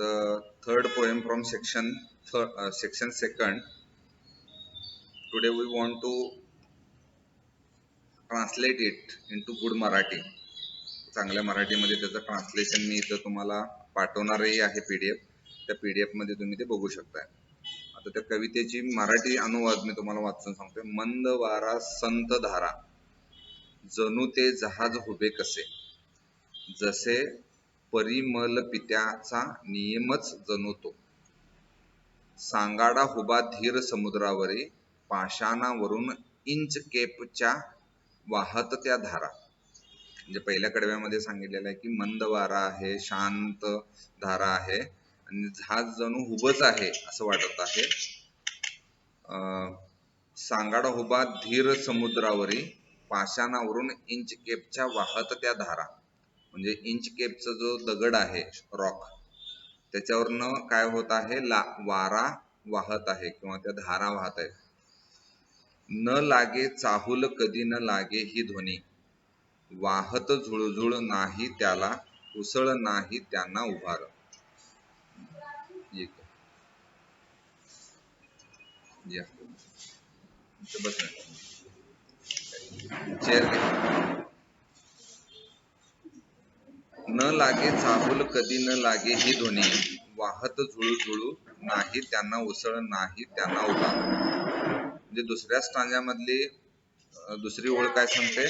the third poem from section second. Today we want to translate it into good Marathi. चांगल्या मराठीमध्ये त्याचं translation मी इथं तुम्हाला पाठवणारही आहे PDF. त्या PDF मध्ये तुम्ही ते बघू शकता. आता त्या कवितेची मराठी अनुवाद मी तुम्हाला वाचून सांगतोय. मंद वारा संत धारा जणू ते जहाज उभे कसे, जसे परिमल पित्याचा नियमच जणू तो, सांगाडा हुबा धीर समुद्रावरी पाषाणावरून इंच केपच्या वाहत त्या धारा. म्हणजे पहिल्या कडव्यामध्ये सांगितलेलं आहे की मंद वारा आहे, शांत धारा आहे आणि जहाज जणू उभंच आहे असं वाटत आहे. सांगाडा हुबा धीर समुद्रावरी पाषाणावरून इंच केपच्या वाहत त्या धारा. म्हणजे इंच केपचा जो दगड आहे, रॉक, त्याच्यावरनं काय होत आहे, वारा वाहत आहे किंवा त्या धारा वाहत आहेत. न लागे चाहूल कधी न लागे ही ध्वनी, वाहत झुळझुळ नाही त्याला, उसळ नाही त्यांना उभार. न लागे चाहूल कधी न लागे ही ध्वनी, वाहत झुळझुळू नाही त्यांना उसळ नाही त्यांना उभार. म्हणजे दुसऱ्या स्टांजामधली दुसरी ओळ काय सांगते,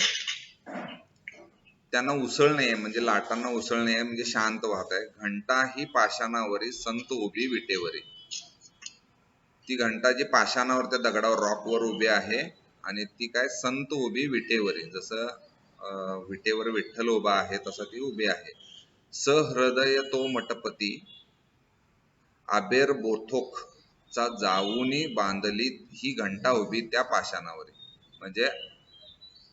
त्यांना उसळ नाहीये म्हणजे लाटांना उसळ नाहीये म्हणजे शांत वाहत आहे. घंटा ही पाषाणावरी संत उभी विटेवरी. ती घंटा जी पाषाणावर त्या दगडावर रॉकवर उभी आहे आणि ती काय संत उभी विटेवरी, जसं विटेवर विठ्ठल उभा आहे तसं ती उभी आहे. सहृदय तो मठपती आबेर बोथोक चा जाऊनी बांधली ही घंटा उभी त्या पाषाणावरी. म्हणजे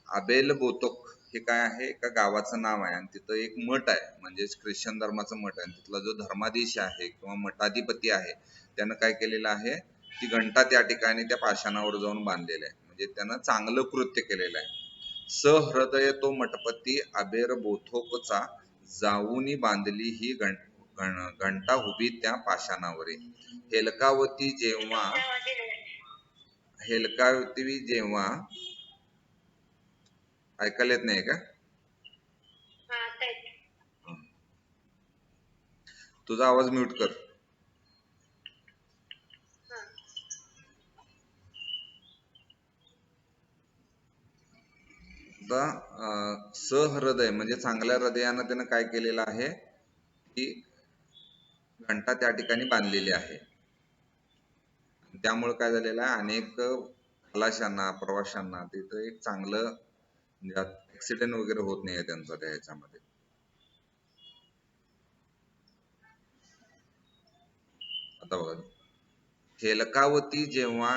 आबेल बोतोक हे काय आहे, एका गावाचं नाव आहे आणि तिथं एक मठ आहे, म्हणजे ख्रिश्चन धर्माचं मठ आहे. तिथला जो धर्माधीश आहे किंवा मठाधिपती आहे त्यानं काय केलेलं आहे, ती घंटा त्या ठिकाणी त्या पाषाणावर जाऊन बांधलेली आहे. म्हणजे त्यानं चांगलं कृत्य केलेलं आहे. सहृदय तो मठपती आबेर बोथोकचा जाऊनी बांधली ही घंटा उभी त्या पाषाणावरी. हेलकावती जेव्हा ऐकायला येत नाही का? तुझा आवाज म्यूट कर. सहृदय म्हणजे चांगल्या हृदयानं त्यानं काय केलेलं आहे की घंटा त्या ठिकाणी बांधलेली आहे. त्यामुळे काय झालेलं आहे, अनेक खलाशांना प्रवाशांना तिथं एक चांगलं ऍक्सिडेंट वगैरे होत नाहीये त्यांचा त्या ह्याच्यामध्ये. आता बघा, हेलकावती जेव्हा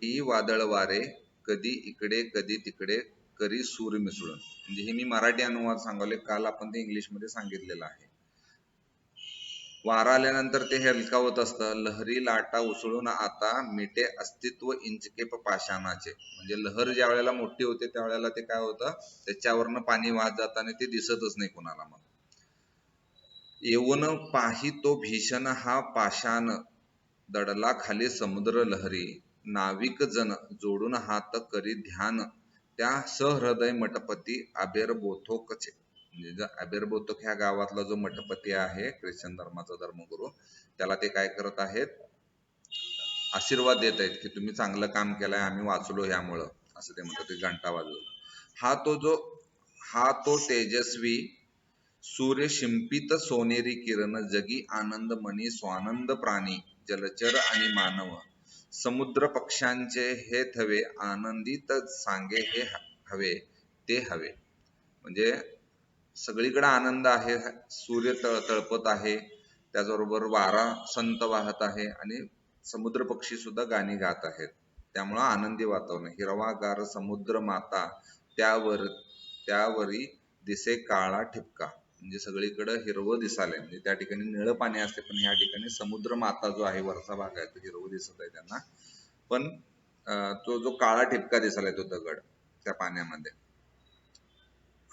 ही वादळ वारे, कधी इकडे कधी तिकडे करी सूर मिसळून. म्हणजे हे मी मराठी अनुवाद सांगवले, काल आपण ते इंग्लिश मध्ये सांगितलेलं आहे. वारा आल्यानंतर ते हेलकावत असतं, लहरी लाटा उसळून आता मिटे अस्तित्व इंचकेप पाषाणाचे. म्हणजे लहर ज्या वेळेला मोठी होते त्यावेळेला ते काय होतं, त्याच्यावरनं पाणी वाहत जाताना ते दिसतच नाही कुणाला. मग येऊन पाही तो भीषण हा पाषाण, दडला खाली समुद्र लहरी, नाविक जन जोडून हात करी ध्यान, त्या सहृदय मठपती आबेर बोथोकचे. म्हणजे आबेर बोथोक ह्या गावातला जो मठपती आहे, ख्रिश्चन धर्माचा धर्मगुरू, त्याला ते काय करत आहेत, आशीर्वाद देत आहेत की तुम्ही चांगलं काम केलंय, आम्ही वाचलो ह्यामुळं, असं ते म्हणतात. ते घंटा वाजवून हा तो तेजस्वी सूर्य शिंपित सोनेरी किरण, जगी आनंद मनी स्वानंद प्राणी, जलचर आणि मानव, समुद्र पक्ष्यांचे हे थवे, आनंदित सांगे हे हवे ते हवे. म्हणजे सगळीकडे आनंद आहे, सूर्य तळपत आहे, त्याचबरोबर वारा संत वाहत आहे आणि समुद्र पक्षी सुद्धा गाणी गात आहेत. त्यामुळं आनंदी वातावरण. हिरवागार समुद्र माता त्यावरी दिसे काळा ठिपका. म्हणजे सगळीकडे हिरवं दिसालंय, म्हणजे त्या ठिकाणी निळं पाणी असते पण ह्या ठिकाणी समुद्र माता जो आहे वरचा भाग आहे तो हिरवं दिसत आहे त्यांना. पण तो जो काळा ठिपका दिसालाय तो दगड त्या पाण्यामध्ये.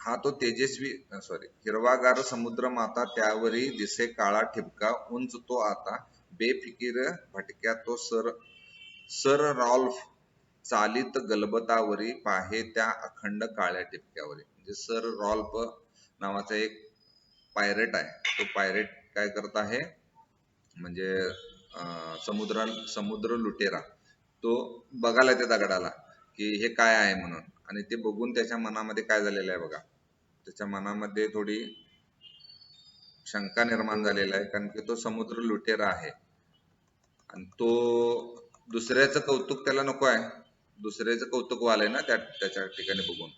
हा तो तेजस्वी हिरवागार समुद्र माता त्यावरी दिसे काळा ठिपका उंच तो आता बेफिकीर भटक्या तो सर रॉल्फ चालित गलबतावरी पाहे त्या अखंड काळ्या टिपक्यावरी. म्हणजे सर रॉल्फ नावाचा एक पायरेट आहे. तो पायरेट काय करत आहे म्हणजे समुद्र लुटेरा तो बघायला त्या दगडाला की हे काय आहे म्हणून, आणि ते बघून त्याच्या मनामध्ये काय झालेलं आहे बघा, त्याच्या मनामध्ये थोडी शंका निर्माण झालेला आहे, कारण की तो समुद्र लुटेरा आहे आणि तो दुसऱ्याचं कौतुक त्याला नको आहे. दुसऱ्याचं कौतुक व्हायलंय ना त्याच्या ठिकाणी बघून.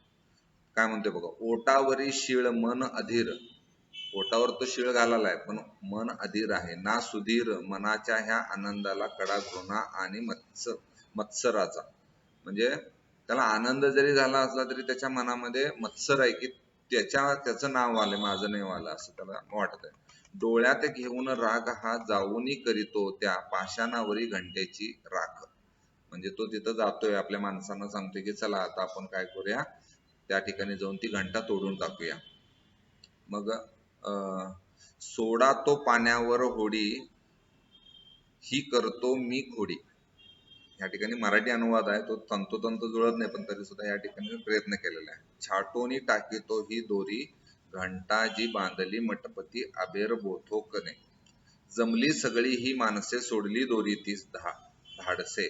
काय म्हणतोय बघा, ओटावरी शिळ मन अधीर. पोटावर तो शिळ घालालाय पण मन अधीर आहे ना सुधीर मनाच्या ह्या आनंदाला कडा घृणा आणि मत्सराचा. म्हणजे त्याला आनंद जरी झाला असला तरी त्याच्या मनामध्ये मत्सर आहे की त्याचं नाव आलं माझं नाही आलं असं त्याला वाटत आहे. डोळ्यात घेऊन राग हा जाऊनी करीतो त्या पाषाणावरी घंटेची राख. म्हणजे तो तिथं जातोय आपल्या माणसांना सांगतोय की चला आता आपण काय करूया, त्या ठिकाणी जाऊन ती घंटा तोडून टाकूया. मग सोडा तो पाण्यावर होडी ही करतो मी खोडी. या ठिकाणी मराठी अनुवाद आहे, तो तंतोतंत जुळत नाही पण तरी सुद्धा या ठिकाणी प्रयत्न केलेला आहे. छाटोनी टाकीतो ही दोरी घंटा जी बांधली मटपती आबेर बोथोकने. जमली सगळी ही माणसे सोडली दोरी तीच धाडसे.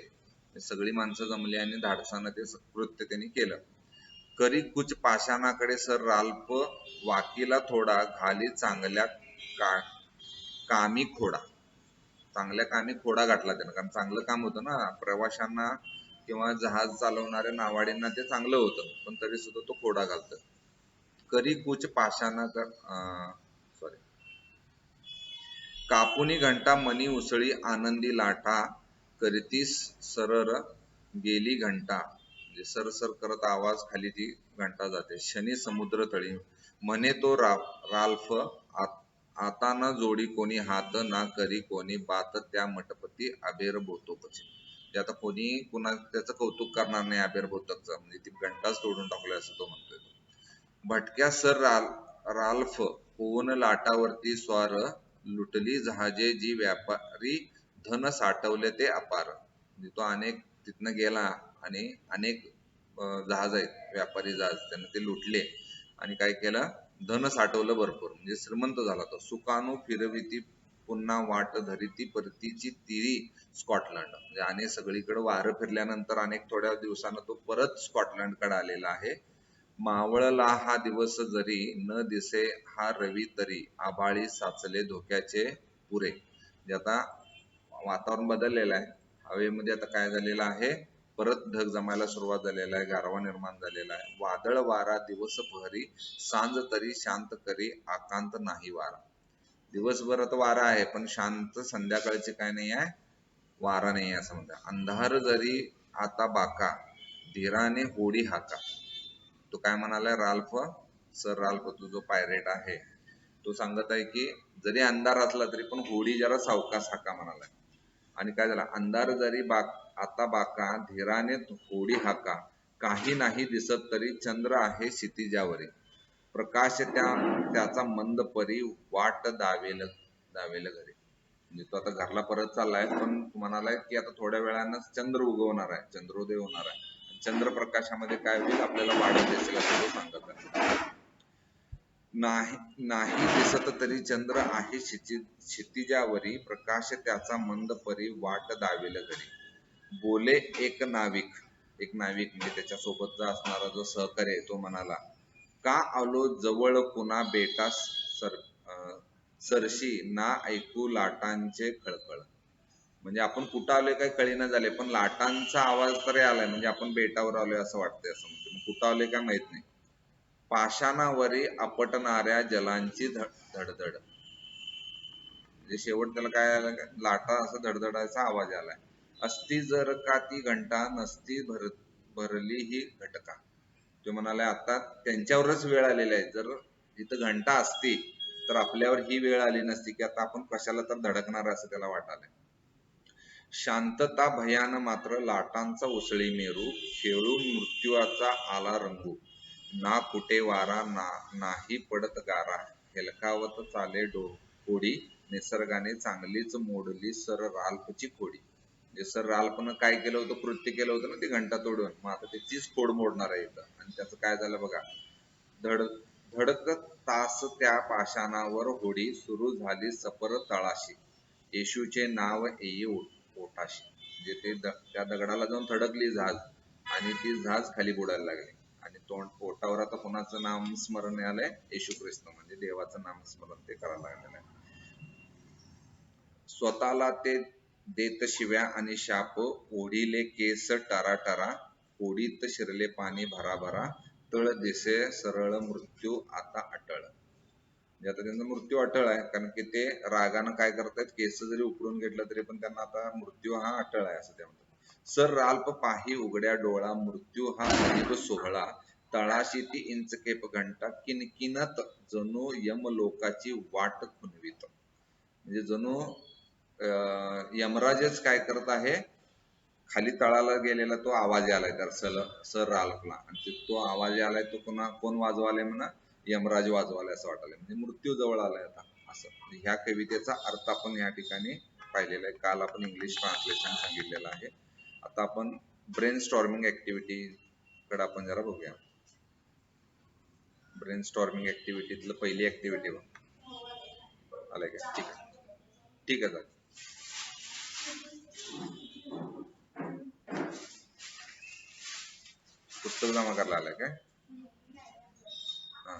सगळी माणसं जमली आणि धाडसानं ते कृत्य त्यांनी केलं. करी कुच पाषाणाकडे सर राल्प वाकीला थोडा घाली चांगल्या कामी खोडा. चांगल्या कामी खोडा घातला त्यानं, कारण चांगलं काम होतं ना, प्रवाशांना किंवा जहाज चालवणाऱ्या नावाडींना ते चांगलं होतं, पण तरी सुद्धा तो खोडा घालतोय. करी कुच पाषाणा सॉरी कापुनी घंटा मनी उसळी आनंदी लाटा करीतीस सरर गेली घंटा. म्हणजे सर करत आवाज खाली ती घंटा जाते. शनी समुद्र तळी म्हणे तो राल्फ आता न जोडी कोणी हात ना करी कोणी बात त्या मटपती आबेर बोतोकचे. म्हणजे आता कोणी कुणा त्याचं कौतुक करणार नाही आबेर बोतकचं, म्हणजे ती घंटाच तोडून टाकलोय असं तो म्हणतोय. भटक्या सर राल्फ होऊन लाटावरती स्वार लुटली जहाजे जी व्यापारी धन साठवले ते अपार. म्हणजे तो अनेक तिथनं गेला आणि अनेक जहाज आहेत व्यापारी जहाज त्याने ते लुटले आणि काय केलं धन साठवलं भरपूर, म्हणजे श्रीमंत झाला तो. सुकाणू फिरविती पुन्हा वाट धरिती परतीची तिरी स्कॉटलंड. म्हणजे अनेक सगळीकडे वारं फिरल्यानंतर अनेक थोड्या दिवसानं तो परत स्कॉटलंडकडे आलेला आहे. मावळला हा दिवस जरी न दिसे हा रवी तरी आभाळी साचले धोक्याचे पुरे. म्हणजे आता वातावरण बदललेलं आहे, हवेमध्ये आता काय झालेलं आहे, परत ढग जमायला सुरुवात झालेला आहे, गारवा निर्माण झालेला आहे. वादळ वारा दिवस पहरी सांज तरी शांत करी आकांत नाही वारा. दिवसभर आता वारा आहे पण शांत संध्याकाळचे काय नाही आहे, वारा नाही आहे असं म्हणतात. अंधार जरी आता बाका धीराने होडी हाका. तो काय म्हणालाय सर राल्फ तो जो पायरेट आहे तो सांगत आहे की जरी अंधार असला तरी पण होडी जरा सावकाश हाका म्हणालाय. आणि काय झालं, अंधार जरी आता बाका धीराने होडी हाका काही नाही दिसत तरी चंद्र आहे क्षितिजावरी प्रकाश त्याचा मंद परी वाट दावेल घरी. म्हणजे तो आता घरला परत चाललाय पण म्हणालाय की आता थोड्या वेळानं चंद्र उगवणार आहे, चंद्रोदय होणार आहे, चंद्रप्रकाशामध्ये काय होईल आपल्याला वाढत दिसेल असं तो सांगत आहे. नाही दिसत तरी चंद्र आहे क्षितिजावरी प्रकाश त्याचा मंद परी वाट दावेल घरी. बोले एक नाविक म्हणजे त्याच्या सोबतचा असणारा जो सहकारी आहे तो म्हणाला, का आलो जवळ पुन्हा बेटा सरशी ना ऐकू लाटांचे खळखळ. म्हणजे आपण कुठं आलोय काही कळीना झाले पण लाटांचा आवाज तरी आलाय, म्हणजे आपण बेटावर आलोय असं वाटतंय. असं म्हणतो, मग कुठं आलोय काय माहित नाही. पाषाणावरी आपटणाऱ्या जलांची धडधड. म्हणजे शेवट त्याला काय आलं, लाटा असं धडधडायचा आवाज आलाय. असती जर का ती घंटा नसती भरली ही घटका. तो म्हणाला आता त्यांच्यावरच वेळ आलेली आहे, जर इथं घंटा असती तर आपल्यावर ही वेळ आली नसती की आता आपण कशाला तर धडकणार असं त्याला वाटायलंय. शांतता भयान मात्र लाटांचा उसळी मेरू खेळून मृत्यूचा आला रंगू. ना कुठे वारा ना नाही पडत गारा, हेलकावत चाले होडी, निसर्गाने चांगलीच मोडली सर राल्फची खोडी. म्हणजे सर राल्फनं काय केलं होतं, कृत्य केलं होतं ना ती घंटा तोडून, मग आता त्याचीच खोड मोडणार आहे इथं. आणि त्याचं काय झालं बघा, धड धडकत तास त्या पाषाणावर होडी, सुरू झाली सफर तळाशी, येशूचे नाव येई ओठाशी. म्हणजे ते त्या दगडाला जाऊन धडकली जहाज, आणि ती जहाज खाली बुडायला लागली. आणि तोंड पोटावर आता कोणाचं नामस्मरण आलंय, येशू ख्रिस्त, म्हणजे देवाचं नामस्मरण ते करायला लागलेलं आहे. स्वतःला ते देत शिव्या आणि शाप, ओढिले केस टराटरा, होडीत शिरले पाणी भराभरा, तळ दिसे सरळ मृत्यू आता अटळ. म्हणजे आता त्यांचा मृत्यू अटळ आहे, कारण की ते रागानं काय करतायत, केस जरी उकळून घेतलं तरी पण त्यांना आता मृत्यू हा अटळ आहे असं ते म्हणतात. सर राल्प पाही उघड्या डोळा, मृत्यू हा अनेक सोहळा, तळाशी ती इंचकेप घंटा, किनकिनत जणू यम लोकाची वाट खुणवीत. म्हणजे जणू यमराजच काय करत आहे, खाली तळाला गेलेला तो आवाज आलाय तर सर राल्फला, आणि तो आवाज आलाय तो कोण वाजवालाय म्हणा, यमराज वाजवालाय असं वाटायला. म्हणजे मृत्यू जवळ आलाय आता असं. ह्या कवितेचा अर्थ आपण या ठिकाणी पाहिलेला आहे. काल आपण इंग्लिश ट्रान्सलेशन सांगितलेलं आहे. आता आपण ब्रेन स्टॉर्मिंग ऍक्टिव्हिटी कडे आपण जरा बघूया. ब्रेन स्टॉर्मिंग ऍक्टिव्हिटीतलं पहिली ऍक्टिव्हिटी आलाय का? ठीक आहे, ठीक आहे. पुस्तक जमा करायला आलाय काय? हा.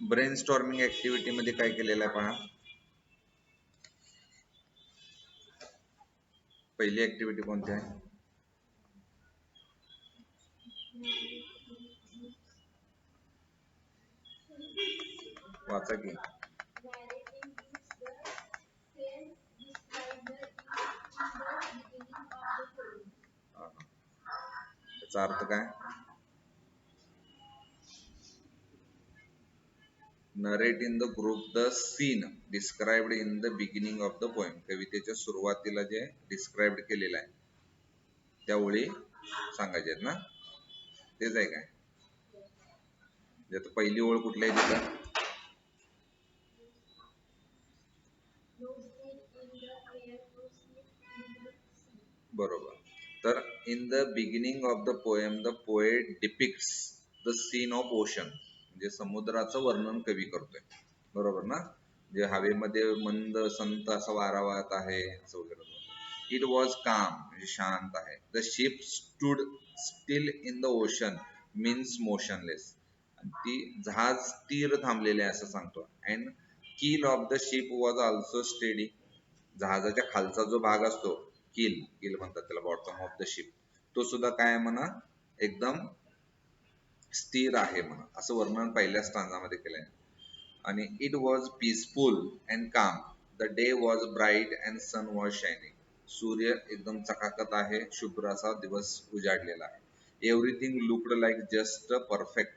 ब्रेन स्टॉर्मिंग ऍक्टिव्हिटी मध्ये काय केलेलं आहे पहा. पहिली ऍक्टिव्हिटी कोणती आहे? वाचा की. त्याचा अर्थ काय? Narrate in the group the scene described in the beginning of the poem. कवितेच्या सुरुवातीला जे डिस्क्राइब्ड केलेलं आहे त्या ओळी सांगायचे आहेत ना, तेच आहे काय? आता पहिली ओळ कुठली आहे तिथं? बरोबर. तर in the beginning of the poem the poet depicts the scene of ocean, म्हणजे समुद्राचं वर्णन कवी करतोय. बरोबर ना? जे हवेमध्ये मंद संत असा वारा वाहत आहे असं वगैरे. इट वॉज काम, म्हणजे शांत आहे. The ship stood steel in the ocean means motionless, ती जहाज स्थिर थांबलेले आहे असं सांगतो. अँड कील of the ship was also steady, जहाजाच्या खालचा जो भाग असतो, कील कील म्हणतात त्याला, बॉटम ऑफ द शिप, तो सुद्धा काय म्हणा एकदम स्थिर आहे म्हणा, असं वर्णन पहिल्या स्टांजामध्ये केलंय. आणि it was peaceful and calm, the day was bright and sun was shining, सूर्य एकदम चकाकत आहे, शुभ्र असा दिवस उजाडलेला आहे. Everything looked like just perfect,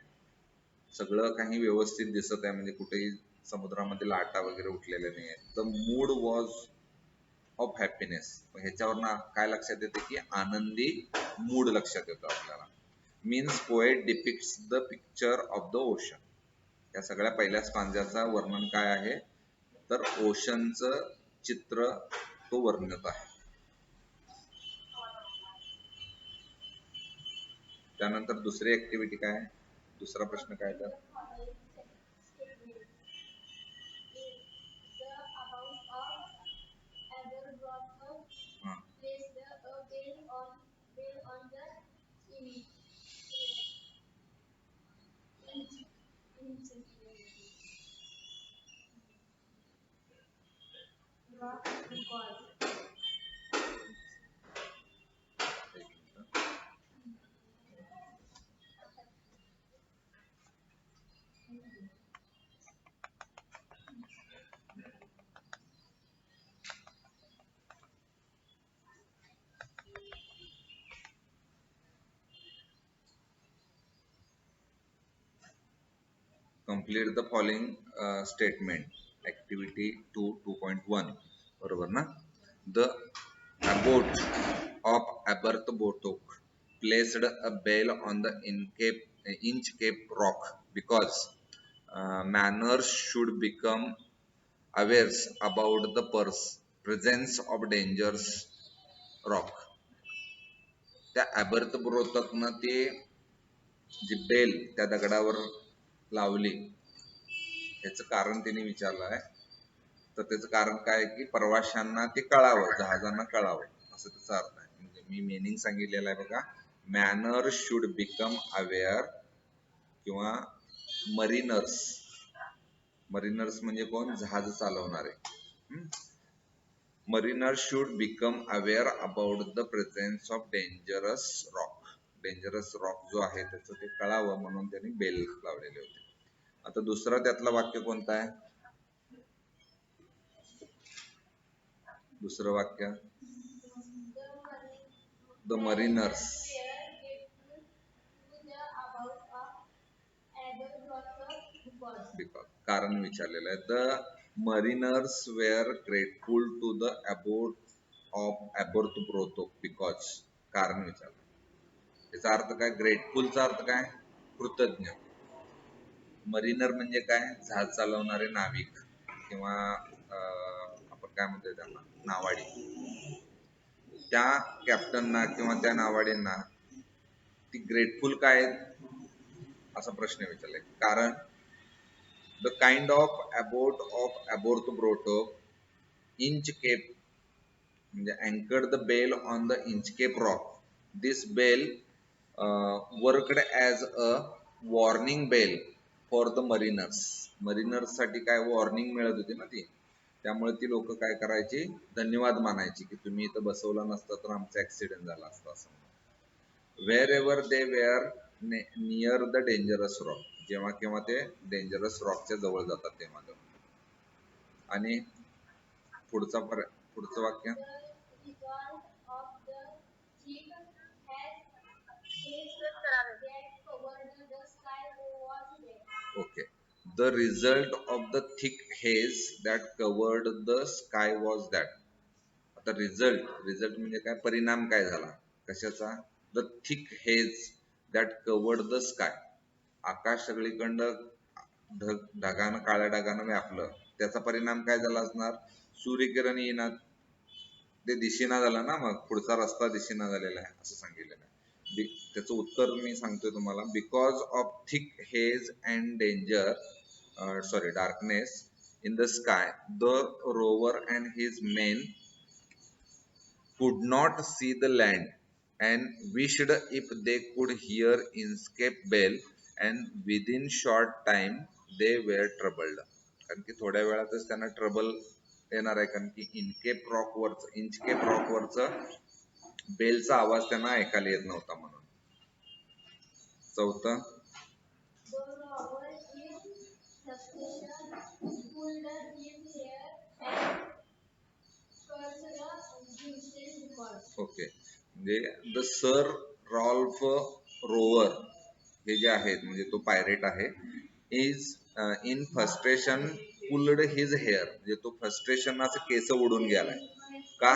सगळं काही व्यवस्थित दिसत आहे, म्हणजे कुठेही समुद्रामध्ये लाटा वगैरे उठलेल्या नाही आहेत. The mood was of happiness, ह्याच्यावरनं काय लक्षात येते की आनंदी मूड लक्षात येतो आपल्याला. Means poet depicts the picture of the ocean. या सगळ्या पहिल्या स्टांजाचं वर्णन काय आहे, तर ओशनचं चित्र तो वर्णित आहे. त्यानंतर दुसरी ऍक्टिव्हिटी काय, दुसरा प्रश्न काय तर complete the following statement. Activity 2 2.1 बरोबर ना. abbot of Abertbotok placed a bell on the Inchcape rock because manners should become aware about the presence of dangerous rock. त्या अबर्थबोरोतकनं ते जी बेल त्या दगडावर लावली याचं कारण त्यांनी विचारलं आहे. तर त्याचं कारण काय आहे की प्रवाशांना ते कळावं, जहाजांना कळावं असं त्याचा अर्थ आहे. म्हणजे मी मीनिंग सांगितलेलं आहे बघा. मॅनर शुड बिकम अवेअर किंवा मरीनर्स. मरीनर्स म्हणजे कोण? जहाज चालवणारे. Mariners should become aware about the presence of dangerous rock. Dangerous rock जो आहे त्याचं ते कळावं म्हणून त्यांनी बेल लावलेले होते. आता दुसरं त्यातलं वाक्य कोणतं आहे? दुसरं वाक्य द मरीनर्स. कारण विचारलेलं आहे. The mariners were grateful to the abbot of Aberbrothok because. कारण विचारलं. याचा अर्थ काय? ग्रेटफुलचा अर्थ काय? कृतज्ञ. मरीनर म्हणजे काय? जहाज चालवणारे नाविक किंवा आपण काय म्हणतोय त्यांना, नावाडी. त्या कॅप्टनना किंवा त्या नावाडींना ती ग्रेटफुल काय असा प्रश्न विचारलाय. कारण the kind of abbot of Aberbrothok Inchcape म्हणजे anchored the bell on the Inchcape rock. This bell worked as a warning bell for the mariners. Mariners साठी काय वॉर्निंग मिळत होती ना ती. त्यामुळे ती लोक काय करायची? धन्यवाद मानायची की तुम्ही इथं बसवला नसता तर आमचा ऍक्सिडेंट झाला असता असं. Wherever they were near the dangerous rock. जेव्हा केव्हा ते डेंजरस रॉकच्या जवळ जातात तेव्हा. आणि पुढचं वाक्य okay. The result of the thick haze that covered the sky was that. आता रिझल्ट म्हणजे काय? परिणाम काय झाला कशाचा? The thick haze that covered the sky. आकाश सगळीकडं ढगानं, काळ्या ढगानं व्यापलं. त्याचा परिणाम काय झाला असणार? सूर्यकिरण येणार, ते दिशेना झाला ना. मग पुढचा रस्ता दिशेना झालेला आहे असं सांगितलेलं आहे. त्याचं उत्तर मी सांगतोय तुम्हाला. Because of thick hedge and darkness in the sky the rover and his main could not see the land and wished if they could hear Inchcape bell and within short time they were troubled. कारण की थोड्या वेळातच त्यांना trouble येणार आहे. कारण की Inchcape rock वरचं बेलचा आवाज त्यांना ऐकायला येत नव्हता म्हणून. चौथं ओके. म्हणजे द सर रॉल्फ रोवर हे जे आहेत म्हणजे तो पायरेट आहे, is in frustration pulled his hair. म्हणजे तो फ्रस्ट्रेशन असं केस उडून गेलाय. का?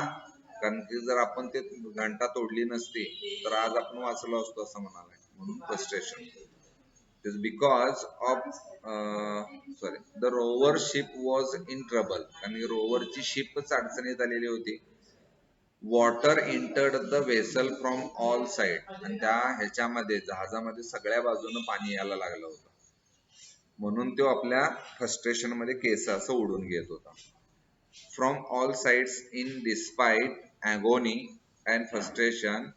कारण की जर आपण ते घंटा तोडली नसती तर आज आपण वाचलो असतो असं म्हणालाय. म्हणून frustration. Because of the rover ship was in trouble. कारण रोवरची शिपच अडचणीत आलेली होती. Water entered the vessel from all side. आणि त्या ह्याच्यामध्ये जहाजामध्ये सगळ्या बाजूनं पाणी यायला लागलं होतं. म्हणून तो आपल्या फ्रस्ट्रेशन मध्ये केस असं उडून घेत होता. From all sides in despite agony and frustration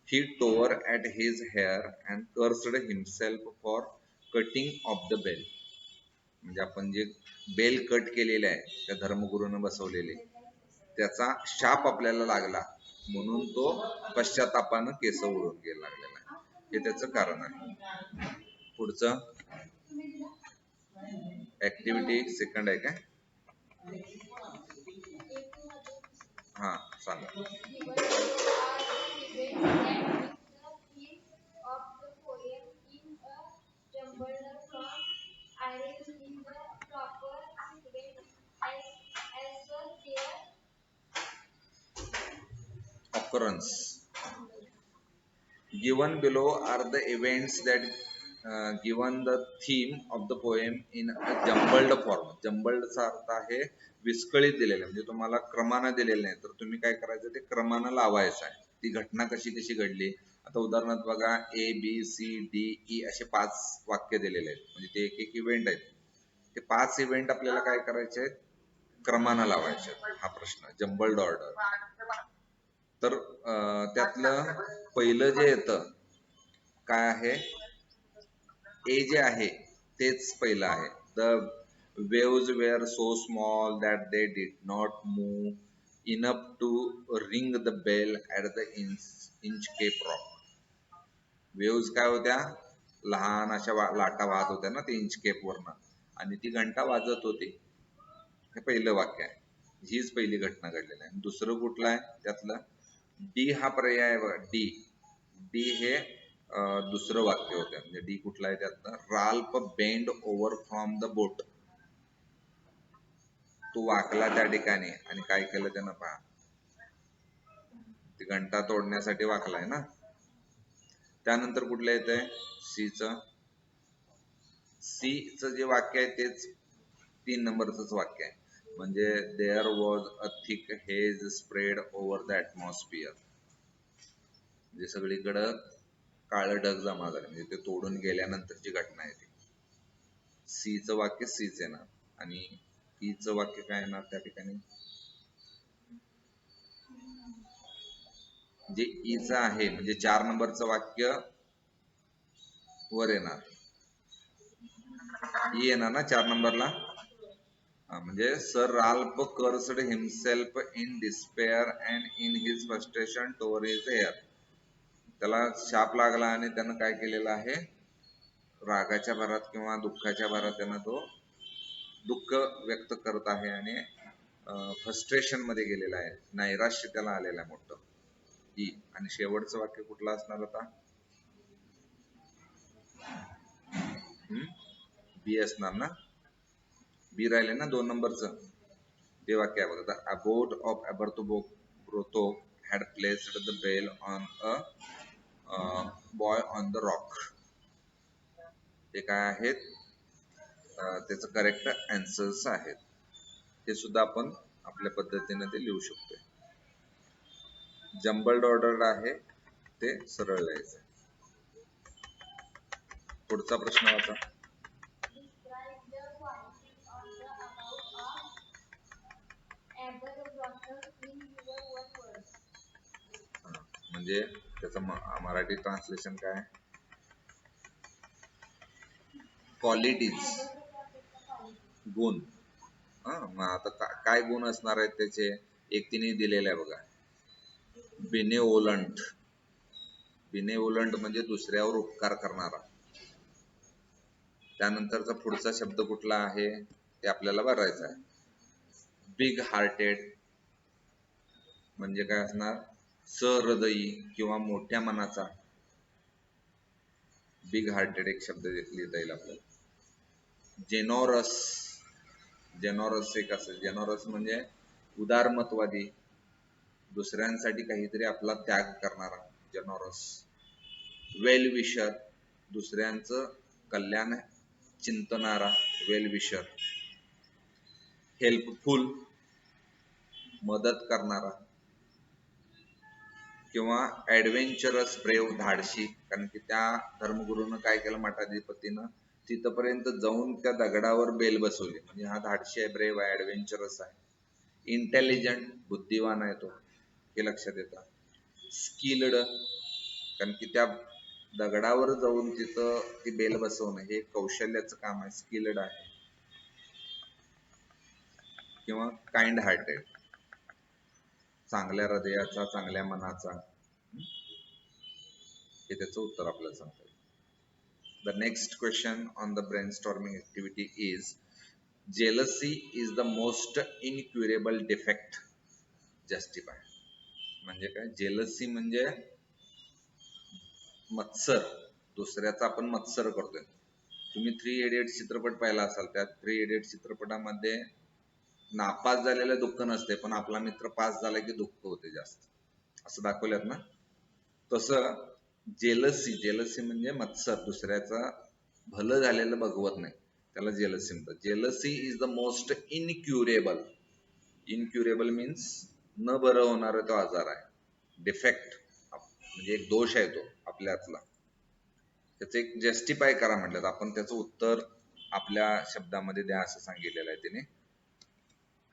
he tore at his hair and cursed himself for cutting off the bell. म्हणजे आपण जे बेल कट केलेले आहे त्या धर्मगुरूनं बसवलेले, त्याचा शाप आपल्याला लागला म्हणून तो पश्चातापानं केस ओढून घ्यायला लागलेला आहे. हे त्याचं कारण आहे. पुढचं ऍक्टिव्हिटी सेकंड आहे काय? हा सांगा. occurrence. Given below are the events that given the theme of the poem in a jumbled form. Jumbled चा अर्थ आहे विस्कळीत दिलेलं, म्हणजे तुम्हाला क्रमानं दिलेलं नाही, तर तुम्ही काय करायचं, ते क्रमानं लावायचं आहे. ती घटना कशी कशी घडली. आता उदाहरणार्थ बघा, ABCDE असे 5 वाक्य दिलेले आहेत, म्हणजे ते एक एक इव्हेंट आहेत. ते 5 इव्हेंट आपल्याला काय करायचे आहेत, क्रमानं लावायचे आहेत. हा प्रश्न जम्बल्ड ऑर्डर. तर त्यातलं पहिलं जे येतं काय आहे, ए जे आहे तेच पहिलं आहे. The waves were so small that they did not move enough to ring the bell at the Inchcape rock. Waves काय होत्या, लहान अशा लाटा वाहत होत्या ना ते इंच केप वरनं, आणि ती घंटा वाजत होती. हे पहिलं वाक्य आहे, हीच पहिली घटना घडलेली आहे. दुसरं कुठलं आहे त्यातलं, डी हा पर्याय आहे बघा, डी. डी हे दुसरं वाक्य होतं. म्हणजे डी कुठला आहे त्यातलं, Ralph bend over from the boat. तो वाकला त्या ठिकाणी आणि काय केलं त्यानं, पहा, ती घंटा तोडण्यासाठी वाकलाय ना. त्यानंतर कुठलं येतंय, सीचं. सीचं जे वाक्य आहे तेच 3 नंबरच वाक्य आहे. म्हणजे there was a thick haze spread over the atmosphere. म्हणजे सगळीकडं काळं ढग जमा झालं, म्हणजे ते तोडून गेल्यानंतरची घटना आहे ती. सीचं वाक्य सीच येणार. आणि ईचं वाक्य काय येणार त्या ठिकाणी, जे ईचं आहे म्हणजे 4 नंबरचं वाक्य वर येणार. ई येणार ना 4 नंबरला. म्हणजे sir Ralph cursed himself in despair and in his frustration tore his hair. त्याला शाप लागला आणि त्यानं काय केलेलं आहे, रागाच्या भरात किंवा दुःखाच्या भरात त्यानं तो दुःख व्यक्त करत आहे आणि फ्रस्ट्रेशन मध्ये गेलेला आहे, नैराश्य त्याला आलेलं आहे मोठं. ई. आणि शेवटचं वाक्य कुठलं असणार आता, बी असणार ना. बी राहिले ना 2 नंबरचं, ते वाक्य आहे बघा. The abbot of Aberbrothok had placed the bell on a buoy on the rock. ते काय आहेत, त्याचं करेक्ट आन्सर्स आहेत. हे सुद्धा आपण आपल्या पद्धतीने ते लिहू शकतो. जम्बल्ड ऑर्डर आहे ते सरळ लिहायचं. पुढचा प्रश्न वाचा. म्हणजे त्याचं मराठी ट्रान्सलेशन काय, क्वालिटीज, गुण. मग आता काय गुण असणार आहेत त्याचे, एक तिने दिलेले आहे बघा, बेनेवोलंट. बेनेवोलंट म्हणजे दुसऱ्यावर उपकार करणारा. त्यानंतरचा पुढचा शब्द कुठला आहे ते आपल्याला बघायचं आहे. बिग हार्टेड म्हणजे काय असणार, सहृदयी किंवा मोठ्या मनाचा. बिग हार्टेड एक शब्द लिहिता येईल आपल्याला. जेनोरस, जेनोरस एक असेल, जेनोरस म्हणजे उदारमतवादी, दुसऱ्यांसाठी काहीतरी आपला त्याग करणारा, जेनोरस. वेल विशर, दुसऱ्यांचं कल्याण चिंतणारा, वेल विशर. हेल्पफुल, मदत करणारा. किंवा ऍडव्हेंचरस, ब्रेव, धाडशी. कारण की त्या धर्मगुरूनं काय केलं, मठाधिपतीनं तिथपर्यंत जाऊन त्या दगडावर बेल बसवली, म्हणजे हा धाडशी आहे, ब्रेव आहे, ऍडव्हेंचरस आहे. इंटेलिजंट, बुद्धिवान आहे तो, हे लक्षात येतं. स्किल्ड, कारण की त्या दगडावर जाऊन तिथं ती बेल बसवणं हे कौशल्याचं काम आहे, स्किल्ड आहे. किंवा काइंड हार्टेड, चांगल्या हृदयाचा, चांगल्या मनाचा. हे त्याचं उत्तर आपल्याला सांगतं. The next question on the brainstorming activity is, jealousy is the most incurable defect. Justify. म्हणजे काय, जेलसी म्हणजे मत्सर, दुसऱ्याचा आपण मत्सर करतोय. तुम्ही 3 इडियट्स चित्रपट पाहिला असाल, त्या 3 इडियट्स चित्रपटामध्ये नापास झालेलं दुःख नसते, पण आपला मित्र पास झाला की दुःख होते जास्त. असं दाखवल्यात ना. तसं जेलसी, जेलसी म्हणजे मत्सर, दुसऱ्याचा भलं झालेलं बघवत नाही, त्याला जेलसी म्हणतात. Jealousy is the most incurable. Incurable means न बरं होणारा तो आजार आहे, डिफेक्ट, म्हणजे एक दोष आहे तो आपल्यातला. त्याचं एक जस्टिफाय करा म्हटलं, आपण त्याचं उत्तर आपल्या शब्दामध्ये द्या असं सांगितलेलं आहे तिने.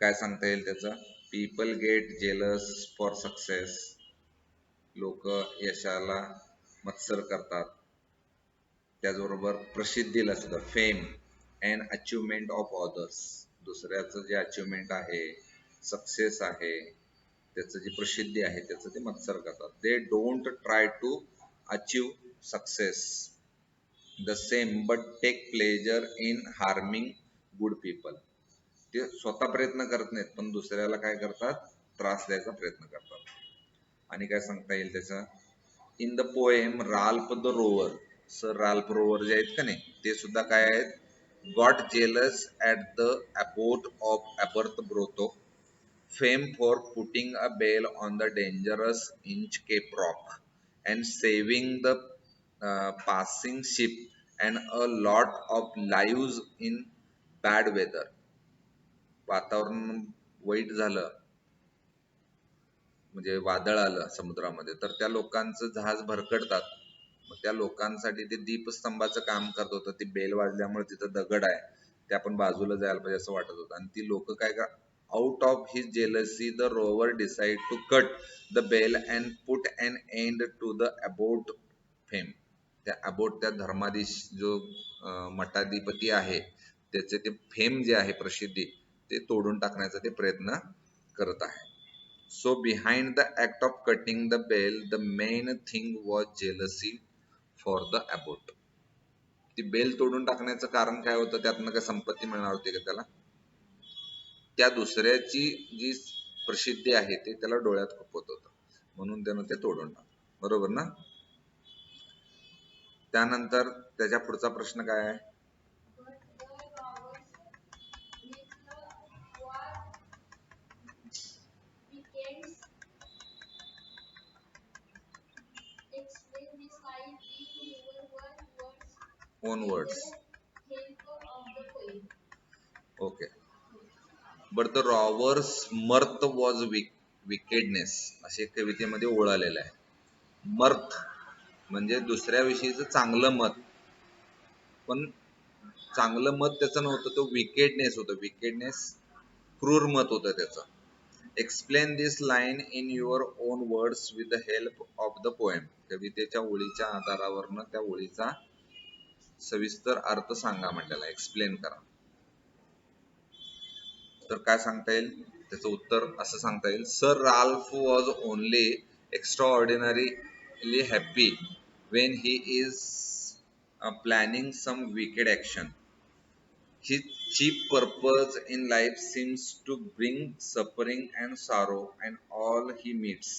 काय सांगता येईल त्याचं? People get jealous for success. लोक यशाला मत्सर करतात. त्याचबरोबर प्रसिद्धीला सुद्धा, fame and achievement of others. दुसऱ्याचं जे अचिव्हमेंट आहे, सक्सेस आहे, त्याचं जी प्रसिद्धी आहे त्याचं ते मत्सर करतात. They don't try to achieve success the same but take pleasure in harming good people. ते स्वतः प्रयत्न करत नाहीत, पण दुसऱ्याला काय करतात? त्रास द्यायचा प्रयत्न करतात. आणि काय सांगता येईल त्याचं? In the poem Ralph the Rover, Sir Ralph Rover जे आहेत का नाही, ते सुद्धा काय आहेत? Got jealous at the abbot of Aberbrothok, fame for putting a bell on the dangerous Inchcape Rock and saving the passing ship and a lot of lives in bad weather. वातावरण वाईट झालं, म्हणजे वादळ आलं समुद्रामध्ये, तर त्या लोकांचं जहाज भरकटतात. मग त्या लोकांसाठी ते दीपस्तंभाचं काम करत होतं. ती बेल वाजल्यामुळे तिथं दगड आहे, ते आपण बाजूला जायला पाहिजे असं वाटत होतं. आणि ती लोक काय का, out of his jealousy the rover decide to cut the bell and put an end to the abbot fame. त्या अबोट, त्या धर्माधीश जो मठाधिपती आहे, त्याचे ते फेम जे आहे, प्रसिद्धी, ते तोडून टाकण्याचा ते प्रयत्न करत आहे. So behind the act of cutting the bell, the main thing was jealousy for the abbot. ती बेल तोडून टाकण्याचं कारण काय होतं? त्यातनं काय संपत्ती मिळणार होती का त्याला? त्या दुसऱ्याची जी प्रसिद्धी आहे ते त्याला डोळ्यात खुपवत होतं, म्हणून त्यानं ते तोडून टाकलं. बरोबर ना? त्यानंतर त्याच्या पुढचा प्रश्न काय आहे? Own words. Okay. But the Rover's mirth was wickedness, असे कवितेमध्ये ओळ आलेलं आहे. मर्थ म्हणजे दुसऱ्याविषयीचं चांगलं मत, पण चांगलं मत त्याचं नव्हतं, तो विकेडनेस होतं. विकेडनेस, क्रूर मत होतं त्याचं. Explain this line in your on words with the help of the poem. कवितेच्या ओळीच्या आधारावरनं त्या ओळीचा सविस्तर अर्थ सांगा म्हटलेला, एक्सप्लेन करा. तर काय सांगता येईल त्याचं उत्तर? असं सांगता येईल, sir Ralph was only extraordinarily happy when he is planning some wicked action. His chief purpose in life seems to bring suffering and sorrow and all he meets.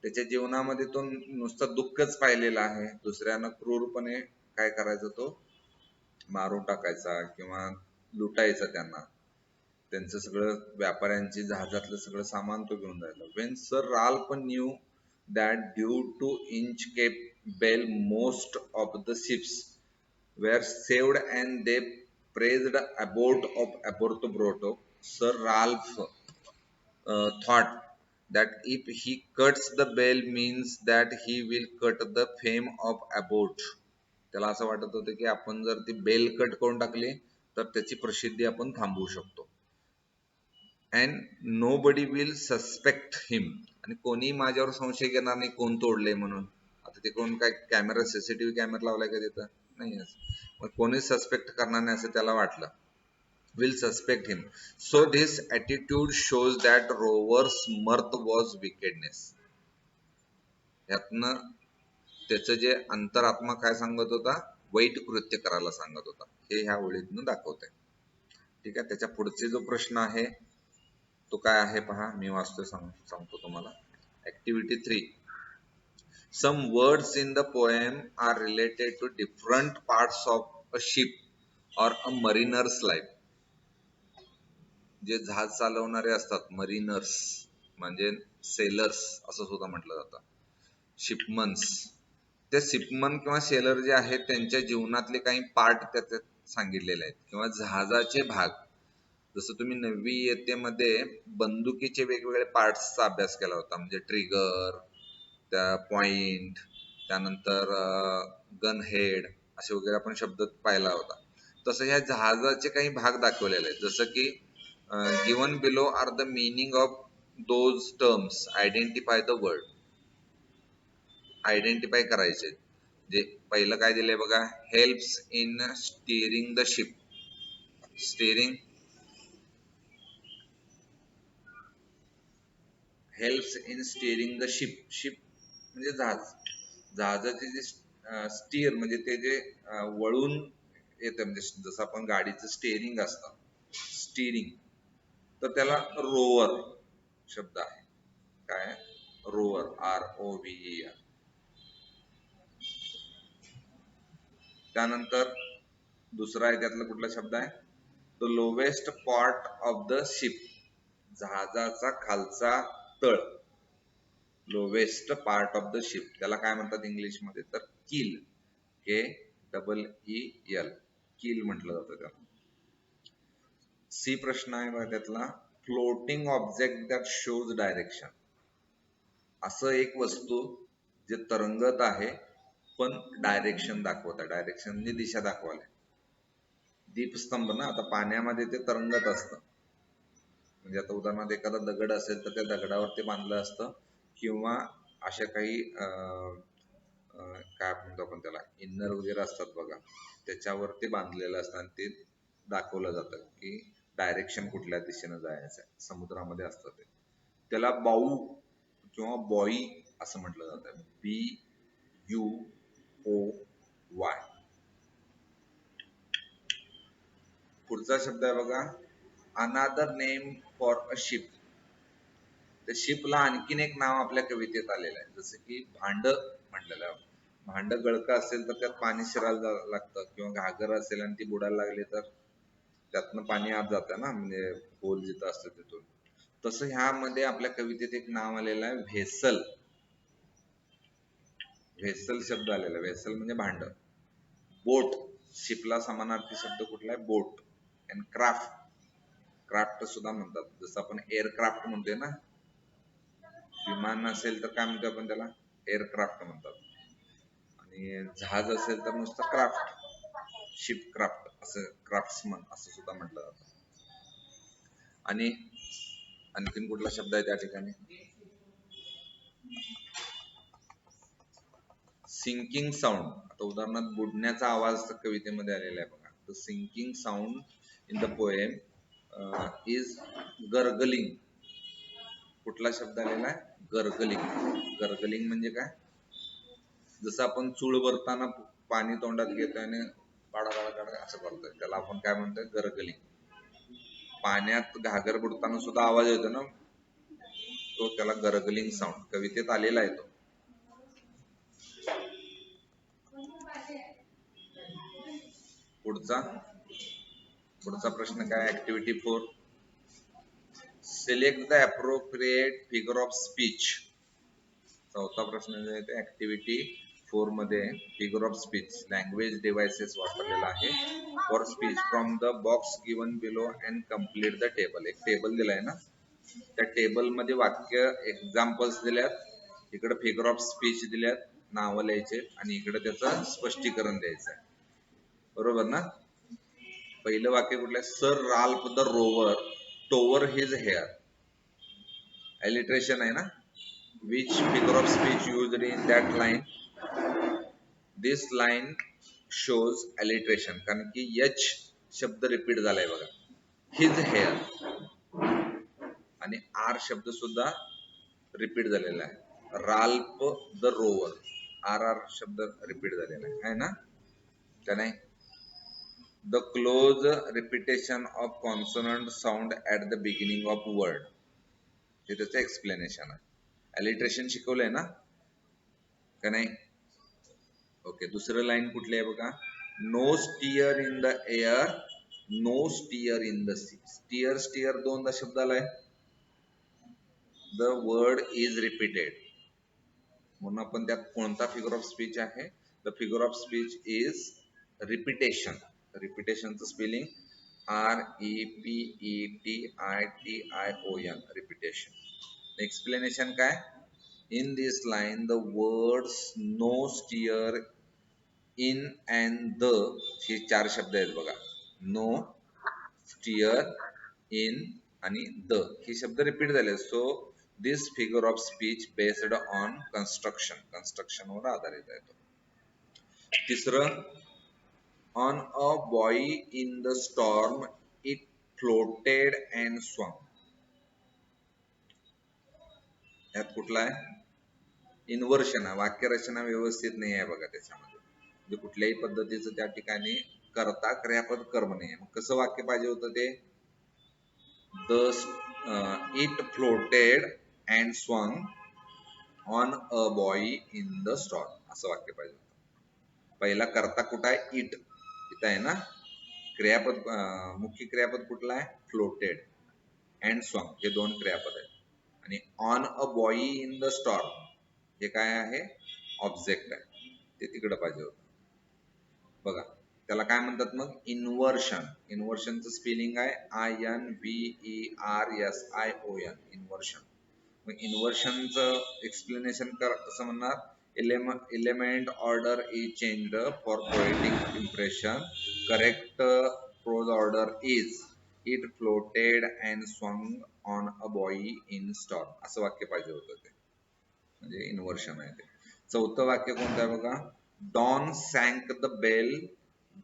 त्याच्या जीवनामध्ये तो नुसतं दुःखच पाहिलेलं आहे. दुसऱ्यांना क्रूरपणे काय करायचं, तो मारून टाकायचा किंवा लुटायचा त्यांना. त्यांचं सगळं व्यापाऱ्यांची जहाजातलं सगळं सामान तो घेऊन जायचा. When Sir Ralph knew that due to Inchcape Bell most of the ships were saved and they praised abbot of Aborto, Sir Ralph thought that if he cuts the bell means that he will cut the fame of Abbot. त्याला असं वाटत होतं की आपण जर ती bell cut करून टाकली तर त्याची प्रसिद्धी आपण थांबवू शकतो. And nobody will suspect him, आणि कोणी माझ्यावर संशय घेणार नाही कोण तोडले म्हणून. आता ते कोण काय कॅमेरा, सीसीटीव्ही कॅमेरा लावलाय का तिथं? नाही, मग कोणीच सस्पेक्ट करणार नाही असं त्याला वाटलं. will suspect him. So this attitude shows that Rover's mirth was wickedness. यातनं त्याचं जे अंतरात्मा काय सांगत होता? वाईट कृत्य करायला सांगत होता, हे ह्या ओळीतनं दाखवतंय. ठीक आहे. त्याच्या पुढचे जो प्रश्न आहे तो काय आहे पहा, मी वाचतोय, सांगतो तुम्हाला. Activity 3. Some words in the poem are related to different parts of a ship or a mariner's life. जे जहाज चालवणारे असतात, मरीनर्स, म्हणजे सेलर्स असं सुद्धा म्हटलं जातं. शिपमन्स, ते शिपमन किंवा सेलर जे आहेत त्यांच्या जीवनातले काही पार्ट त्याच्यात सांगितलेले आहेत, किंवा जहाजाचे भाग. जसं तुम्ही 9वी इयत्तेमध्ये बंदुकीचे वेगवेगळे पार्ट्सचा अभ्यास केला होता, म्हणजे ट्रिगर, त्या पॉइंट, त्यानंतर गन हेड, असे वगैरे आपण शब्द पाहिला होता. तसं ह्या जहाजाचे काही भाग दाखवलेले आहेत. जसं की given below are the meaning of those terms, identify the word. Identify करायचे. जे पहिलं काय दिलंय बघा, helps in steering the ship. Steering, helps in steering the ship. Ship म्हणजे जहाज. जहाजाचे जे स्टीअर म्हणजे ते जे वळून येतं, म्हणजे जसं आपण गाडीचं स्टीअरिंग असतं, स्टीअरिंग, तर त्याला रोवर शब्द आहे. काय? Rover, ROVER. त्यानंतर दुसरा आहे त्यातला कुठला शब्द आहे, the lowest part of the ship. जहाजाचा खालचा तळ, lowest part of the ship, त्याला काय म्हणतात इंग्लिश मध्ये, तर कील. KEEL, कील म्हटलं जातं त्याला. सी प्रश्न आहे बघा त्यातला, floating object that shows direction. असं एक वस्तू जे तरंगत आहे पण डायरेक्शन दाखवत आहे, डायरेक्शन म्हणजे दिशा दाखवायला. दीपस्तंभ ना, आता पाण्यामध्ये ते तरंगत असतं. म्हणजे आता उदाहरणार्थ एखादा दगड असेल तर त्या दगडावर ते बांधलं असतं, किंवा अशा काही काय म्हणतो आपण त्याला, इन्नर वगैरे असतात बघा, त्याच्यावर ते बांधलेलं असतं आणि ते दाखवलं जातं की डायरेक्शन कुठल्या दिशेनं जायचं आहे. समुद्रामध्ये असतं ते, त्याला बाऊ किंवा बॉई असं म्हटलं जातं. BUOY. पुढचा शब्द आहे बघा, अनादर नेम फॉर अ शिप. त्या शिपला आणखीन एक नाव आपल्या कवितेत आलेलं आहे, जसं की भांड म्हटलेलं आहे. भांड गळका असेल तर त्यात पाणी शिरायला लागतं, किंवा घागर असेल आणि ती बुडायला लागली तर त्यातनं पाणी आत जातं ना, म्हणजे होल जिथं असतं तिथून. तसं ह्यामध्ये आपल्या कवितेत एक नाव आलेलं आहे, व्हेसल. व्हेसल शब्द आलेला, व्हेसल म्हणजे भांड. बोट, शिपला समानार्थी शब्द कुठला आहे, बोट. अँड क्राफ्ट, क्राफ्ट सुद्धा म्हणतात. जसं आपण एअरक्राफ्ट म्हणतोय ना, विमान असेल तर काय म्हणतो आपण त्याला, एअरक्राफ्ट म्हणतात. आणि जहाज असेल तर नुसतं क्राफ्ट, शिप क्राफ्ट, असं क्राफ्ट्समन असं सुद्धा म्हटलं जातं. आणि आणखीन कुठला शब्द आहे त्या ठिकाणी, सिंकिंग साऊंड. आता उदाहरणार्थ बुडण्याचा आवाज तर कवितेमध्ये आलेला आहे बघा. The sinking sound in the poem is gurgling. कुठला शब्द आलेला आहे, गर्गलिंग. गर्गलिंग म्हणजे काय, जसं आपण चूळ भरताना पाणी तोंडात घेतोय आणि बाडा बाडा बाडा असं करतोय, त्याला आपण काय म्हणतोय, गर्गलिंग. पाण्यात घागर बुडताना सुद्धा आवाज येतो ना, तो त्याला गर्गलिंग साऊंड, कवितेत आलेला आहे तो. पुढचा पुढचा प्रश्न काय, activity 4. Select the appropriate figure of speech. चौथा प्रश्न जो आहे ते ऍक्टिव्हिटी 4 मध्ये figure of speech, language devices वापरलेला आहे for speech from the box given below and complete the table. एक टेबल दिलाय ना, त्या टेबल मध्ये वाक्य एक्झाम्पल्स दिल्यात, इकडे फिगर ऑफ स्पीच दिल्यात, नावं लिहायचे, आणि इकडे त्याचं स्पष्टीकरण द्यायचं आहे. बरोबर ना. पहिलं वाक्य कुठलं आहे, sir Ralph the rover tower his hair. Alliteration आहे ना. Which figure of speech used in that line, this line shows alliteration. कारण की एच शब्द रिपीट झालाय बघा, हिज हेअर, आणि आर शब्द सुद्धा रिपीट झालेला आहे, राल्फ द रोवर, RR शब्द रिपीट झालेला आहे ना, का नाही. The close repetition of consonant sound at the beginning of word, हे त्याचं एक्सप्लेनेशन आहे. एलिट्रेशन शिकवलंय ना, का नाही. ओके, दुसरं लाईन कुठली आहे बघा, no stir in the air, no stir in the sea. Stir stir दोनदा शब्द आलाय, the word is repeated. म्हणून आपण त्यात कोणता फिगर ऑफ स्पीच आहे? The figure of speech is repetition. रिपिटेशनचं स्पेलिंग REPETITION, रिपिटेशन. एक्सप्लेनेशन काय? In this line the words no, stir, in and the हे 4 शब्द आहेत बघा. नो, स्टिअर, इन आणि द हे शब्द रिपीट झाले. So this figure of speech based on construction, कन्स्ट्रक्शनवर आधारित आहे तो. तिसरं, on a buoy in the storm it floated and swung. यात कुठला आहे? इन्व्हर्शन आहे. वाक्यरचना व्यवस्थित नाही आहे बघा त्याच्यामध्ये. म्हणजे कुठल्याही पद्धतीचं त्या ठिकाणी कर्ता क्रियापद कर्म नाही आहे. मग कसं वाक्य पाहिजे होतं ते? The it floated and swung on a buoy in the storm, असं वाक्य पाहिजे होतं. पहिला कर्ता कुठं आहे? इट, इथं आहे ना. क्रियापद मुख्य क्रियापद कुठला आहे? फ्लोटेड. अँड स्वंग हे 2 क्रियापद आहेत. आणि on a buoy in the storm हे काय आहे? ऑब्जेक्ट आहे. ते तिकडे पाहिजे होतं बघा. त्याला काय म्हणतात मग? इन्व्हर्शन. इन्व्हर्शनचं स्पेलिंग आहे INVERSION, इन्व्हर्शन. मग इन्व्हर्शनचं एक्सप्लेनेशन कसं म्हणणार? Element order is changed for poetic impression. Correct prose order is it floated and swung on a buoy in storm, असं वाक्य पाहिजे होतं ते. म्हणजे इन्व्हर्शन आहे ते. चौथं वाक्य कोणतं आहे बघा? Down sank the bell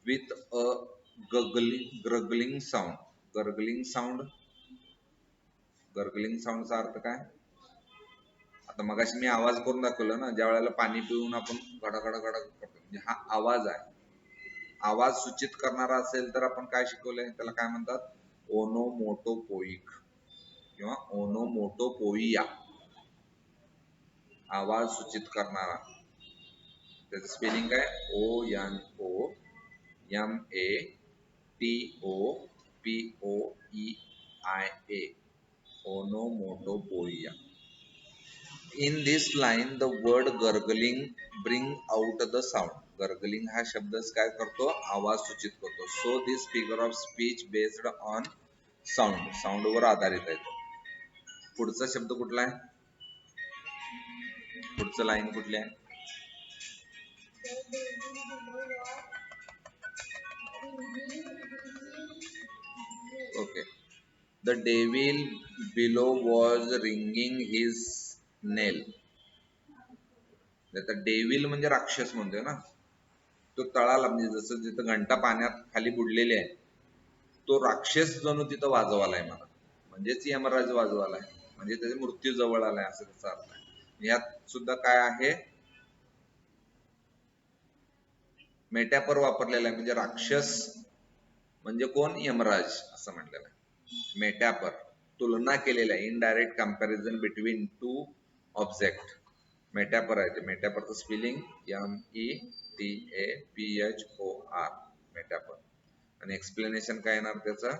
with a gurgling sound. Gurgling sound, gurgling साऊंडचा अर्थ काय? आता मगाशी मी आवाज करून दाखवला ना, ज्या वेळेला पाणी पिऊन आपण गडागडा गडा करतो, म्हणजे हा आवाज आहे. आवाज सूचित करणारा असेल तर आपण काय शिकवलंय? त्याला काय म्हणतात? ओनोमोटोपोईक किंवा ओनोमोटोपोइया. आवाज सूचित करणारा. त्याचं स्पेलिंग आहे ONOMATOPOEIA, onomatopoeia. In this line the word gurgling bring out the sound. Gurgling हा शब्दच काय करतो? आवाज सूचित करतो. So this figure of speech based on sound, साऊंडवर आधारित आहे. पुढचा शब्द कुठला आहे? पुढचं लाईन कुठली आहे? Okay. The devil below was ringing his knell. आता डेव्हिल म्हणजे राक्षस म्हणतोय ना. तो तळाला, म्हणजे जसं जिथं घंटा पाण्यात खाली बुडलेली आहे, तो राक्षस जणू तिथं वाजवालाय मला, म्हणजेच यमराज वाजवालाय, म्हणजे त्याचा मृत्यू जवळ आलाय असं त्याचा अर्थ आहे. यात सुद्धा काय आहे? मेटॅफर वापरलेला आहे. म्हणजे राक्षस म्हणजे कोण? यमराज असं म्हटलेलं आहे. मेटॅफर, तुलना केलेला आहे. Indirect comparison between 2 object. Metaphor आहे ते. मेटॅफरचं स्पेलिंग METAPHOR, मेटॅफर. आणि एक्सप्लेनेशन काय येणार त्याचं?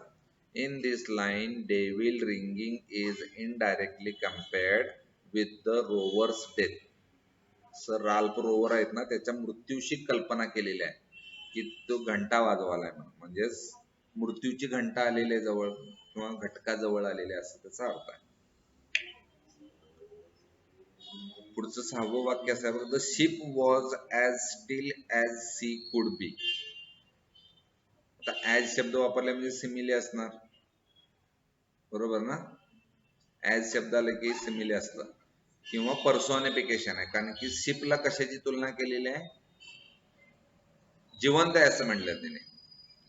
In this line devil ringing is indirectly compared with the rover's death. Sir Ralph rover आहेत ना, त्याच्या मृत्यूशी कल्पना केलेली आहे की तो घंटा वाजवालाय, म्हणजेच मृत्यूची घंटा आलेली आहे जवळ, किंवा घटका जवळ आलेले, असं त्याचा अर्थ आहे. पुढचं 6वं वाक्य असं आहे, the ship was as still as sea could be. आता ॲज शब्द वापरला म्हणजे सिमिली असणार, बरोबर ना? ॲज शब्द आला की सिमिली असतं, किंवा पर्सोनिफिकेशन आहे. कारण की शिपला कशाची तुलना केलेली आहे? जिवंत आहे असं म्हटलं त्याने.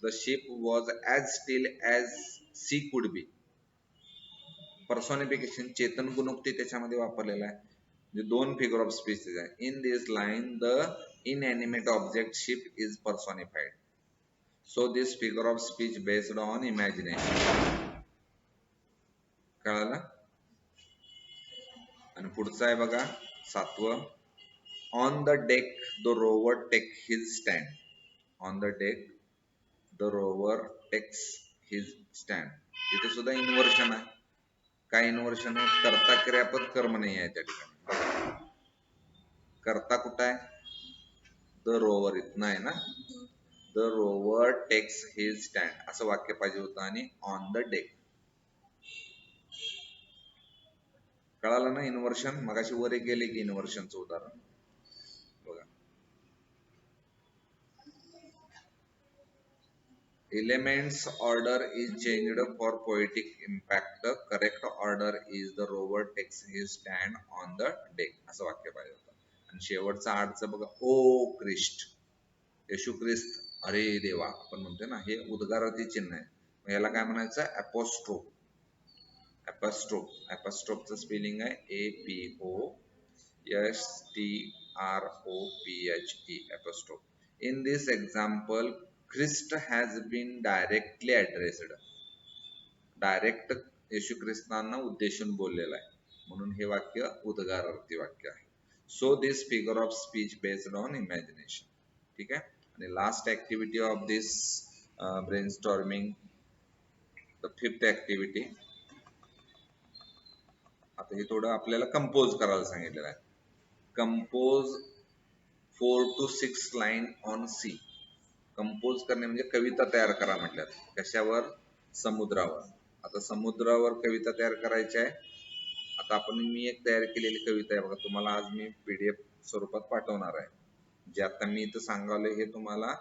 The ship was as still as sea could be. Personification, Chetan गुणोक्ती त्याच्यामध्ये वापरलेला आहे. म्हणजे 2 फिगर ऑफ स्पीच आहे. In this line the inanimate object ship is personified. So this figure of speech based on imagination. कळालं? आणि पुढचं आहे बघा 7वं. On the deck the Rover take his stand. On the deck the rover takes his stand. इथे सुद्धा inversion आहे. काय इन्व्हर्शन आहे? कर्ता क्रियापद कर्म नाही आहे त्या ठिकाणी. कर्ता कुठं आहे? द रोवर इथनं आहे ना. The rover takes his stand असं वाक्य पाहिजे होतं आणि ऑन द डेक. कळालं ना इन्व्हर्शन? मगाशी वर एक गेले की इन्व्हर्शनचं उदाहरण बघा. Elements order is changed for poetic impact. The correct order is the rover takes his stand on the deck. असं वाक्य पाहिजे होतं. आणि शेवटचा आठचं बघा, ओ क्रिस्ट, येशू ख्रिस्त, अरे देवा आपण म्हणतोय ना, हे उद्गारार्थी चिन्ह आहे. मग याला काय म्हणायचं? अपोस्ट्रोफ. अपोस्ट्रोफचं स्पेलिंग आहे APOSTROPHE. Apostrophe. In this example, Christ has been directly addressed. Direct येशू ख्रिस्तांना उद्देशून बोललेलं आहे, म्हणून हे वाक्य उद्गारार्थी वाक्य आहे. So this figure of speech based on imagination. ठीक आहे. आणि last activity of this brainstorming, the fifth activity. आता हे थोडं आपल्याला कंपोज करायला सांगितलेलं आहे. Compose 4 to 6 line on sea. Compose करणे म्हणजे कविता तयार करा म्हटल्यात. कशावर? समुद्रावर. आता समुद्रावर कविता तयार करायची आहे. आता मी एक तयार केलेली कविता आहे बघा, तुम्हाला आज मी PDF स्वरूपात पाठवणार आहे. जे आता मी इथं सांगालोय हे तुम्हाला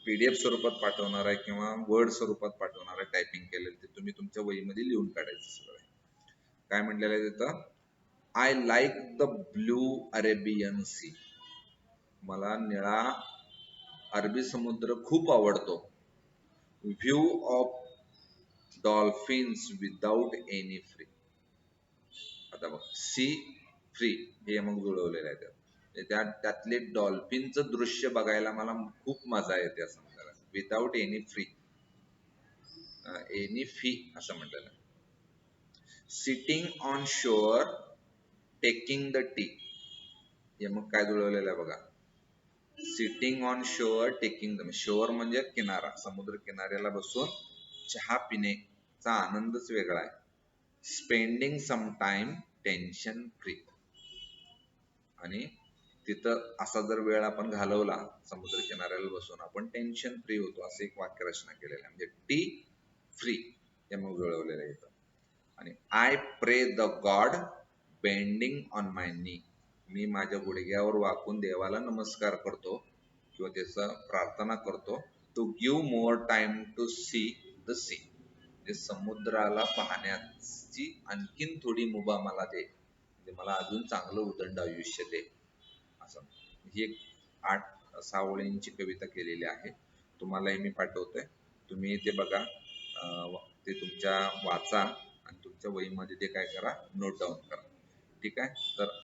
PDF स्वरूपात पाठवणार आहे किंवा वर्ड स्वरूपात पाठवणार आहे. टायपिंग केलेलं ते तुम्ही तुमच्या वहीमध्ये लिहून काढायचं सगळं. काय म्हटलेलं आहे तिथं? I like the blue Arabian sea. मला निळा अरबी समुद्र खूप आवडतो. View of dolphins without any free. आता बघ, सी फ्री हे मग जुळवलेलं आहे. त्यातले डॉल्फिनचं दृश्य बघायला मला खूप मजा येते असं म्हटलेलं. Without any free, any fee असं म्हटलेलं. Sitting on shore taking the T. हे मग काय जुळवलेलं आहे बघा. Sitting on shore taking the, shore म्हणजे किनारा, समुद्र किनाऱ्याला बसून चहा पिण्याचा आनंदच वेगळा आहे. Spending some time tension free. आणि तिथं असा जर वेळ आपण घालवला समुद्र किनाऱ्याला बसून, आपण टेन्शन फ्री होतो. असं एक वाक्यरचना केलेलं आहे. म्हणजे टी फ्री हे मग जुळवलेलं आहे. आणि आय प्रे द गॉड बेंडिंग ऑन माय नी. मी माझ्या गुडघ्यावर वाकून देवाला नमस्कार करतो किंवा त्याचा प्रार्थना करतो. To give more time to see the sea. म्हणजे समुद्राला पाहण्याची आणखीन थोडी मुभा मला दे, म्हणजे मला अजून चांगलं उदंड आयुष्य दे. असं ही एक 8-6 ओळींची कविता केलेली आहे. तुम्हालाही मी पाठवतोय, तुम्ही ते बघा, ते तुमच्या वाचा आणि तुमच्या वहीमध्ये ते काय करा, नोट डाऊन करा. ठीक आहे. तर